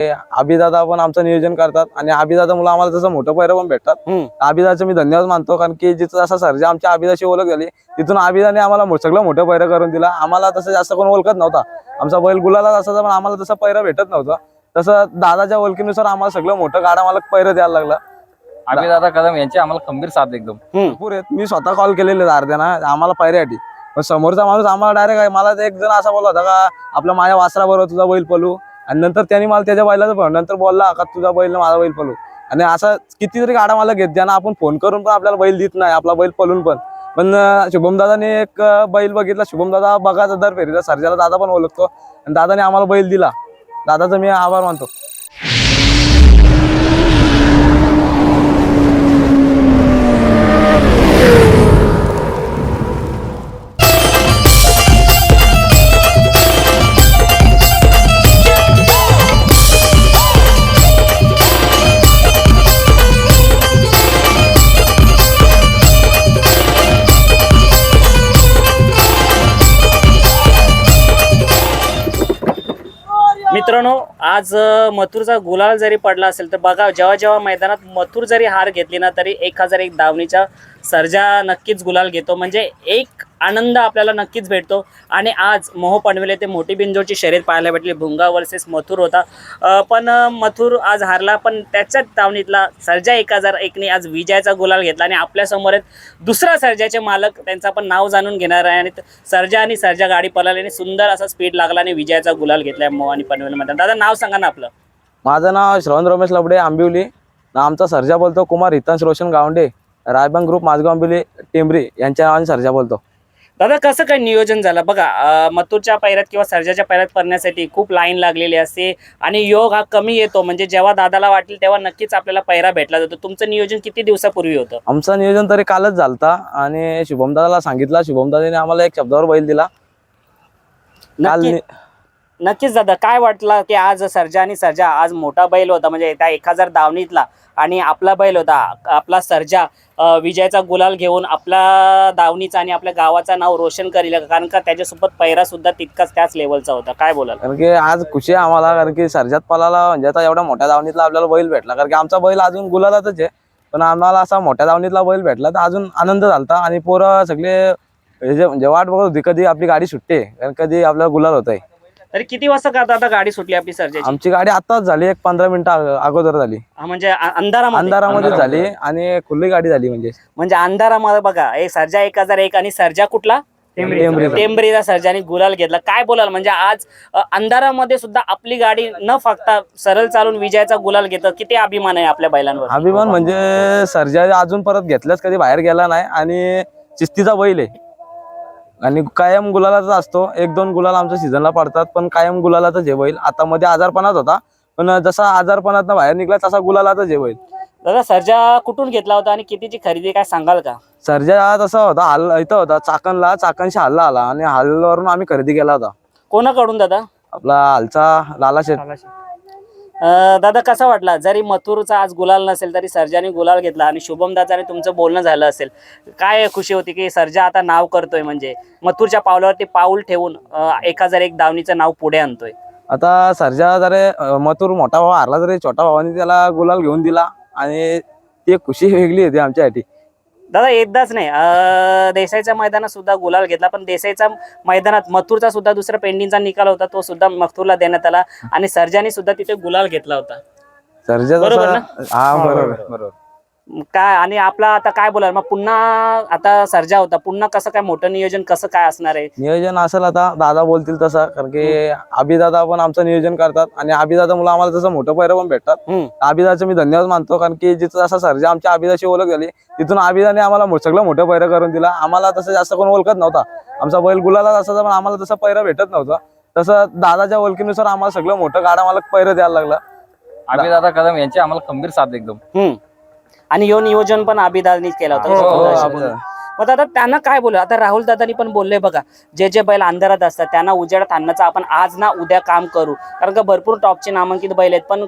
अभिदादा पण आमचं नियोजन करतात आणि अभिदादा मुलं आम्हाला तसं मोठं पैर पण भेटतात। अभिदाचं मी धन्यवाद मानतो, कारण की जिथं असा सर्जा आमच्या अभिदाची ओळख झाली तिथून अभिदाने आम्हाला सगळं मोठं पैर करून दिला। आम्हाला तसं जास्त कोण ओळखत नव्हता, आमचा बैल गुलाला असायचा पण आम्हाला तसं पैर भेटत नव्हतं। तसं दादाच्या ओळखीनुसार आम्हाला सगळं मोठं गाडा मला पैर द्यायला लागला। अभिदादा कदम यांची आम्हाला खंबीर साथ एकदम भरपूर आहेत। मी स्वतः कॉल केलेले अर्ध्याना आम्हाला पैऱ्यासाठी, पण समोरचा माणूस आम्हाला डायरेक्ट आहे, मला एक जण असा बोलला होता का आपला माझ्या वासरा बरोबर तुझा बैल पळू, आणि नंतर त्यांनी मला त्याच्या बैलाचं पण नंतर बोलला का तुझा बैल माझा बैल पळू। आणि असं कितीतरी गाडा मला घेत ज्यांना आपण फोन करून पण आपल्याला बैल देत नाही, आपला बैल पळून पण शुभम दादाने एक बैल बघितला। शुभम दादा बघा दर फेरीचा सर्जाला दादा पण ओळखतो आणि दादाने आम्हाला बैल दिला, दादाचा मी आभार मानतो। मित्रांनो, आज मथुरचा गुलाल जरी पडला असेल तर बघा, जेव्हा जेव्हा मैदानात मथुर जरी हार घेतली ना तरी 1001 धावणीचा सर्जा नक्कीच गुलाल घेतो, म्हणजे एक आनंद आपल्याला नक्कीच भेटतो। आणि आज मोह पनवेल ते मोठी बिंजोरची शर्यत पाहायला भेटली, भुंगा वर्सेस मथुर होता। पण मथुर आज हारला, पण त्याच्याच धावणीतला सर्जा 1001ने आज विजयाचा गुलाल घेतला। आणि आपल्यासमोर दुसरा सर्जाचे मालक, त्यांचा पण नाव जाणून घेणार आहे। आणि सर्जा आणि सर्जा गाडी पळाल्याने सुंदर असा स्पीड लागला आणि विजयाचा गुलाल घेतलाय मोह आणि पनवेलमध्ये। दादा नाव सांगा ना आपलं। माझं नाव श्रवण रमेश लबडे आंबिवली, आमचा सर्जा बोलतो कुमार हितांश रोशन गावंडे, रायबंग ग्रुप माझगाव आंबिवली टेंबरी यांच्या नावाने सर्जा बोलतो। दादा कसं काय नियोजन झालं बघा, मथुरच्या पैऱ्यात किंवा सर्जाच्या पैऱ्यात पडण्यासाठी खूप लाईन लागलेली असते आणि योग हा कमी येतो, म्हणजे जेव्हा दादाला वाटेल तेव्हा नक्कीच आपल्याला पैरा भेटला जातो। तुमचं नियोजन किती दिवसापूर्वी होतं? आमचं नियोजन तरी कालच झालता आणि शुभम दादाला सांगितलं, शुभम दादाने आम्हाला एक शब्दावर बैल दिला काल। नक्कीच दादा, काय वाटलं की आज सर्जा आणि सर्जा आज मोठा बैल होता, म्हणजे त्या 1000 धावणीतला, आणि आपला बैल होता आपला सर्जा विजयाचा गुलाल घेऊन आपला धावणीचा आणि आपल्या गावाचं नाव रोशन करेल, कारण का त्याच्यासोबत पैरा सुद्धा तितकाच त्याच लेवलचा होता। काय बोलाल? कारण की आज खुशी आहे आम्हाला, कारण की सर्जात पळाला म्हणजे आता एवढ्या मोठ्या धावणीतला आपल्याला बैल भेटला, कारण की आमचा बैल अजून गुलालातच आहे, पण आम्हाला असा मोठ्या धावणीतला बैल भेटला तर अजून आनंद झालता। आणि पोरं सगळे म्हणजे वाट बघत होती कधी आपली गाडी सुटते, कारण कधी आपल्याला गुलाल होत आहे। तरी किती वाजता का दादा गाडी सुटली आपली सर्जाची? आमची गाडी आताच झाली, एक 15 मिनिटं अगोदर झाली, म्हणजे अंधारामध्ये झाली आणि खुली गाडी झाली। म्हणजे अंधारामध्ये बघा, एक सर्जा 1001 आणि सर्जा कुठला? टेंबरीचा सर्जाने गुलाल घेतला। काय बोलाल, म्हणजे आज अंधारामध्ये सुद्धा आपली गाडी न फक्त सरळ चालून विजयाचा गुलाल घेतं, किती अभिमान आहे आपल्या बैलांवर? अभिमान म्हणजे सर्जा अजून परत घेतल्याच कधी बाहेर गेला नाही आणि शिस्तीचा बैल आहे आणि कायम गुलालाच असतो। 1-2 गुलाल आमच्या सीझनला पडतात, पण कायम गुलालातच हे बैल। आता मध्ये आजारपणात होता, पण जसा आजारपणात बाहेर निघला तसा गुलालातच हे बैल। दादा सर्जा कुठून घेतला होता आणि कितीची खरेदी काय सांगाल का? सर्जा तसा होता इथं होता चाकणशी हल्ला आला आणि हल्ल्यावरून आम्ही खरेदी केला होता। कोणाकडून दादा? आपला हलचा लाला शेठ। दादा कसा वाटला, जरी मथुरचा आज गुलाल नसेल तरी सर्जाने गुलाल घेतला आणि शुभम दादाने तुमचं बोलणं झालं असेल, काय खुशी होती की सर्जा आता नाव करतोय, म्हणजे मथुरच्या पावलावरती पाऊल ठेवून 1001 धावणीचं नाव पुढे आणतोय? आता सर्जा जरी मथुर मोठा भाऊ हारला तरी छोटा भावाने त्याला गुलाल घेऊन दिला आणि ती खुशी वेगळी होती आमच्यासाठी। दादा एकदाच नाही, देसाईच्या मैदानात सुद्धा गुलाल घेतला, पण देसाईच्या मैदानात मथुरचा सुद्धा दुसरा पेंडिंगचा निकाल होता, तो सुद्धा मथुरला देण्यात आला आणि सर्जाने सुद्धा तिथे गुलाल घेतला होता। सर्जा बरोबर ना? हा बरोबर। काय आणि आपला आता काय बोलाल मग, पुन्हा आता सर्जा होता, पुन्हा कसं काय मोठं नियोजन कसं काय असणार आहे? नियोजन असेल आता दादा बोलतील तसं, कारण की अभिदादा पण आमचं नियोजन करतात आणि अभिदादा मुलं आम्हाला तसं मोठं पैर पण भेटतात। अभिदाचं मी धन्यवाद मानतो, कारण की जिथं असा सर्जा आमच्या अभिदाची ओळख झाली तिथून अभिदाने आम्हाला सगळं मोठं पैर करून दिला। आम्हाला तसं जास्त कोण ओळखत नव्हता, आमचा बैल गुलाला असायचा पण आम्हाला तसं पैर भेटत नव्हतं, तसं दादाच्या ओळखीनुसार आम्हाला सगळं मोठं गाडा मला पैर द्यायला लागला। अभिदादा कदम यांची आम्हाला खंबीर साथ एकदम आणि यो नियोजन पण अभिदानीच केला होता। मग आता त्यांना काय बोलू, आता राहुल दादानी पण बोलले बघा, जे बैल अंधारात असतात त्यांना उजेडात आणण्याचं आपण आज ना उद्या काम करू, कारण का भरपूर टॉपचे नामांकित बैल आहेत, पण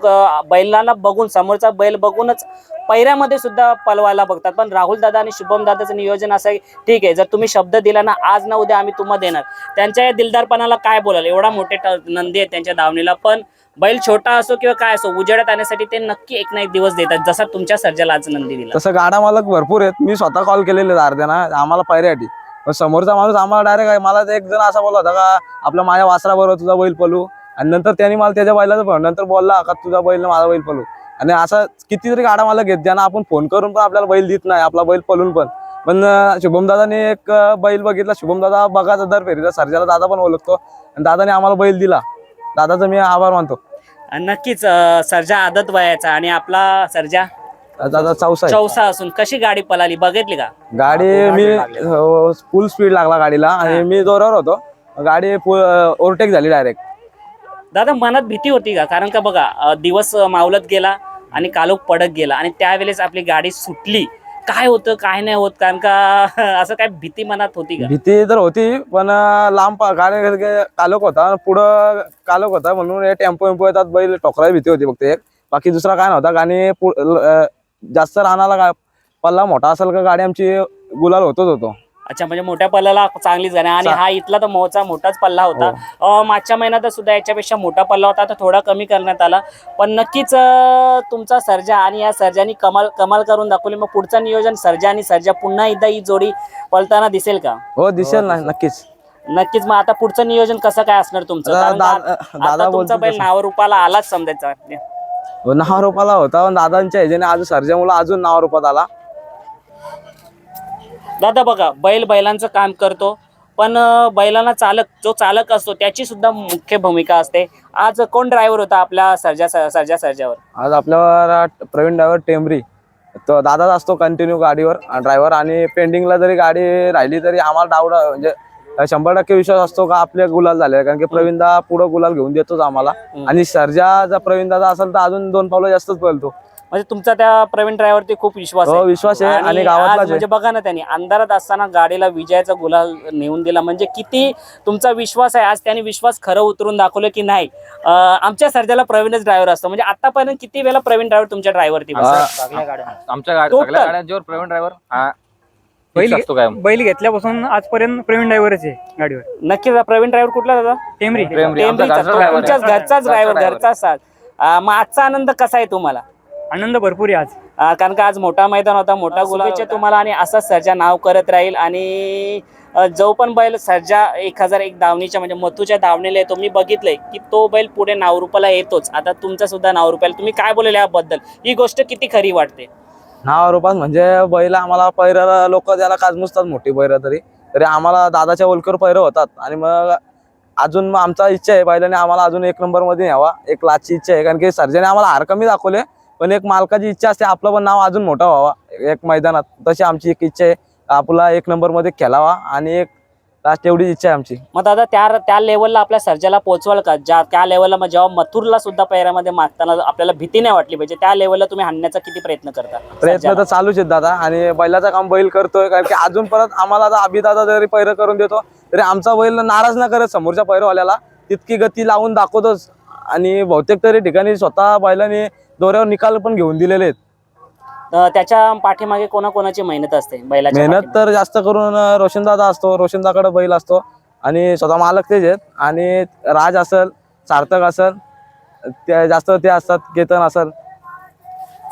बैलाला बघून समोरचा बैल बघूनच पैऱ्यामध्ये सुद्धा पलवायला बघतात. पण राहुल दादा आणि शुभम दादाचं नियोजन असं आहे, ठीक आहे, जर तुम्ही शब्द दिला ना आज ना उद्या आम्ही तुम्हाला देणार. त्यांच्या या दिलदारपणाला काय बोलाल. एवढा मोठे नंदी आहेत त्यांच्या दावणीला, पण बैल छोटा असो किंवा काय असो उजेडात आणण्यासाठी ते नक्की एक ना एक दिवस देतात, जसा तुमच्या सर्जाला आज नंदी दिला. तसं गाडा मालक भरपूर आहेत. मी स्वतः कॉल केलेले अर्ध्याना आम्हाला पैऱ्यासाठी, पण समोरचा माणूस आम्हाला डायरेक्ट आहे. मला एक जण असा बोलला होता का आपल्या माझ्या वासराबरोबर तुझा बैल पलू, आणि नंतर त्यांनी मला त्याच्या बैलाचं पण नंतर बोलला का तुझा बैल माझा बैल पलू. आणि असं कितीतरी गाडा मालक घेत ज्यांना आपण फोन करून पण आपल्याला बैल देत नाही, आपला बैल पलून पण शुभम दादाने एक बैल बघितला. शुभम दादा बघाचा दर फेरीचा सर्जाला दादा पण ओळखतो, आणि दादाने आम्हाला बैल दिला. दादाचा मी आभार मानतो. नक्कीच सर्जा आदत वयाचा आणि आपला सर्जा दादा चौसा चौसा असून कशी गाडी पळाली बघितली का. गाडी मी फुल स्पीड लागला गाडीला आणि मी जोरावर होतो, गाडी ओव्हरटेक झाली डायरेक्ट. दादा मनात भीती होती का, कारण का बघा दिवस मावलत गेला आणि कालोख पडत गेला आणि त्यावेळेस आपली गाडी सुटली, काय होतं काय नाही होत, कारण का असं काय भीती मनात होती का. भीती तर होती, पण लांब गाडी कालोख होता, पुढं कालोख होता म्हणून टेम्पो येतात बैल ठोकराची भीती होती फक्त एक, बाकी दुसरा काय नव्हता. आणि जास्त रानाला पल्ला मोठा असेल का गाडी आमची गुलाल होतो. अच्छा, म्हणजे मोठ्या पल्ल्याला चांगलीच गाडी, आणि हा इथला तर मोठाच पल्ला होता. मागच्या महिन्यात सुद्धा याच्यापेक्षा मोठा पल्ला होता, तर थोडा कमी करण्यात आला. पण नक्कीच तुमचा सर्जा आणि या सर्जानी कमाल करून दाखवली. मग पुढचं नियोजन सर्जा आणि सर्जा पुन्हा एकदा ही जोडी पळताना दिसेल का. हो दिसेल ना, नक्कीच. मग आता पुढचं नियोजन कसं काय असणार तुमचं, आता तुमचा बैल नावारूपाला आलाच समजायचा. नावारूपाला होता, दादांच्या ह्याच्याने आज सर्जामुळे अजून नावारूपात आला. दादा बघा बैलांचं काम करतो, पण बैलांना जो चालक असतो त्याची सुद्धा मुख्य भूमिका असते. आज कोण ड्रायव्हर होता आपल्या सर्जावर. आज आपल्यावर प्रवीण ड्रायव्हर टेंबरी, तो दादाच असतो कंटिन्यू गाडीवर ड्रायव्हर. आणि पेंडिंगला जरी गाडी राहिली तरी आम्हाला डाऊट म्हणजे 100% विश्वास असतो का आपले गुलाल झाले, कारण की प्रवीण दा पुढे गुलाल घेऊन देतोच आम्हाला. आणि सर्जा जर प्रवीण दादा असेल तर अजून 2 पावलं जास्तच पळतो. म्हणजे तुमचा त्या प्रवीण ड्रायव्हरती खूप विश्वास आहे. विश्वास आहे. आणि गावातला म्हणजे बघा ना, त्यांनी अंधारात असताना गाडीला विजयाचा गुलाल नेऊन दिला, म्हणजे किती तुमचा विश्वास आहे. आज त्यांनी विश्वास खरं उतरून दाखवलं की नाही आमच्या सर्जाला प्रवीणच ड्रायव्हर असतो. म्हणजे आतापर्यंत किती वेळा प्रवीण ड्रायव्हर तुमच्या ड्रायव्हरती आमच्या गाड्यांवर प्रवीण ड्रायव्हर बैल घेतल्यापासून आजपर्यंत प्रवीण ड्रायव्हरच आहे गाडीवर. नक्की प्रवीण ड्रायव्हर कुठला दादा. टेंबरी. तुमच्याच घरचाच ड्रायव्हर, घरचाच साथ. मग आजचा आनंद कसा आहे तुम्हाला. आनंद भरपूर आहे आज, कारण का आज मोठा मैदान होता, मोठा गुलाल तुम्हाला, आणि असाच सर्जा नाव करत राहील. आणि जो पण बैल सर्जा 1001 धावणीच्या म्हणजे मथुच्या धावणीला येतो, मी बघितलंय की तो बैल पुढे नावरूपाला येतोच. आता तुमचा सुद्धा नावरूपाला, तुम्ही काय बोलेल याबद्दल, ही गोष्ट किती खरी वाटते. नावारूपात म्हणजे बैल आम्हाला पैरा लोक त्याला काजमुसतात मोठी पैरा, तरी आम्हाला दादाच्या ओलकर पैर होतात. आणि मग अजून मग आमचा इच्छा आहे बैलाने आम्हाला अजून 1 नंबर मध्ये न्यावा, एक लाचची इच्छा आहे. कारण की सर्जाने आम्हाला हार कमी दाखवले, पण एक मालकाची इच्छा असते आपलं पण नाव अजून मोठा व्हावा एक मैदानात. तशी आमची एक इच्छा आहे, आपला 1 नंबर मध्ये खेळावा, आणि एक लास्ट एवढी इच्छा आहे आमची. मग दादा त्या लेवलला आपल्या सर्जाला पोहोचवाल का, त्या लेवलला मग जेव्हा मथुरला सुद्धा पैरामध्ये मागताना आपल्याला भीती नाही वाटली पाहिजे, त्या लेवलला तुम्ही हाणण्याचा किती प्रयत्न करता. प्रयत्न तर चालूच आहेत दादा, आणि बैलाचं काम बैल करतोय. कारण की अजून परत आम्हाला आता अभिदादा जरी पैर करून देतो तरी आमचा बैल नाराज न करत समोरच्या पैरवाल्याला तितकी गती लावून दाखवतोच. आणि बहुतेक तरी ठिकाणी स्वतः बैलाने दोऱ्यावर निकाल पण घेऊन दिलेले आहेत. त्याच्या पाठीमागे कोणाकोणाची मेहनत असते बैलाची. मेहनत तर जास्त करून रोशनदादा असतो, रोशनदाकडे बैल असतो, आणि स्वतः मालक तेच आहेत. आणि राज असेल, सार्थक असेल, ते जास्त ते असतात, केतन असेल.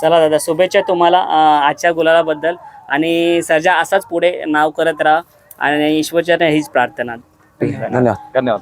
चला दादा, शुभेच्छा तुम्हाला आजच्या गुलालाबद्दल, आणि सर्जा असाच पुढे नाव करत राहा, आणि ईश्वरचरण हीच प्रार्थना. धन्यवाद.